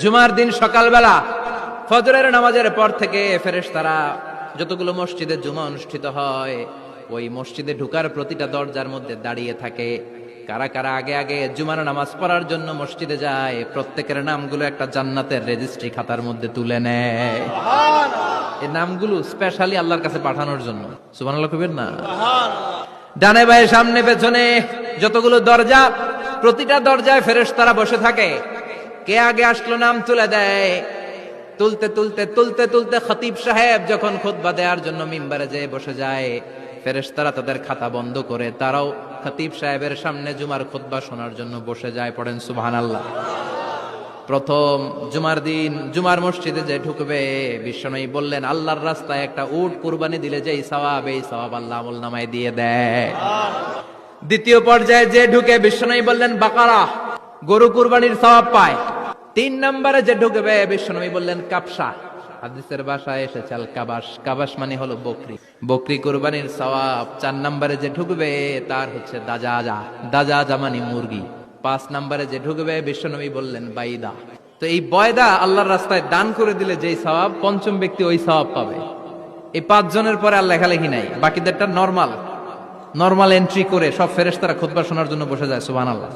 জুমার দিন সকালবেলা ফজরের নামাজের পর থেকে ফেরেশতারা যতগুলো মসজিদে জুমা অনুষ্ঠিত হয় ওই মসজিদে ঢুকার প্রতিটা দরজার মধ্যে দাঁড়িয়ে থাকে। কারা কারা আগে আগে জুমার নামাজ পড়ার জন্য মসজিদে যায় প্রত্যেকের নামগুলো একটা জান্নাতের রেজিস্ট্রি খাতার মধ্যে তুলে নেয়। এই নামগুলো স্পেশালি আল্লাহর কাছে পাঠানোর জন্য। সুবহানাল্লাহ কইবেন না? ডানে বায়ে সামনে পেছনে যতগুলো দরজা, প্রতিটা দরজায় ফেরেশতারা বসে থাকে। কে আগে আসলো নাম তুলে দেয়। তুলতে তুলতে তুলতে তুলতে খতিব সাহেব যখন খুতবা দেওয়ার জন্য মিম্বারে যেয়ে বসে যায়, ফেরেশতারা তাদের খাতা বন্ধ করে তারাও খতিব সাহেবের সামনে জুমার খুতবা শোনার জন্য বসে যায়। পড়েন সুবহানাল্লাহ। প্রথম জুমার দিন জুমার মসজিদে যে ঢুকবে, বিশ্বনবী বললেন আল্লাহর রাস্তায় একটা উট কুরবানি দিলে যেই সওয়াব, এই সওয়াব আল্লাহ আমলনামায় দিয়ে দেয়। দ্বিতীয় পর্যায়ে যে ঢুকে, বিশ্বনবী বললেন বাকারা, গরু কুরবানির সওয়াব পায়। 3 নম্বরে যে ঢুকবে, বিশ্বনবী বললেন কাবসা, হাদিসের ভাষায় এসেছে আল কাবাস, কাবাস মানে হলো বকরি, বকরি কুরবানির সওয়াব। 4 নম্বরে যে ঢুকবে তার হচ্ছে দাজাজা, দাজাজা মানে মুরগি। 5 নম্বরে যে ঢুকবে, বিশ্বনবী বললেন বাইদা। তো এই বয়দা আল্লাহর রাস্তায় দান করে দিলে যেই সওয়াব, পঞ্চম ব্যক্তি ওই সওয়াব পাবে। এই 5 জনের পরে আর লেখালেখি নাই, বাকিদেরটা নরমাল এন্ট্রি করে সব ফেরেশতারা খুতবা শোনার জন্য বসে যায়। সুবহানাল্লাহ।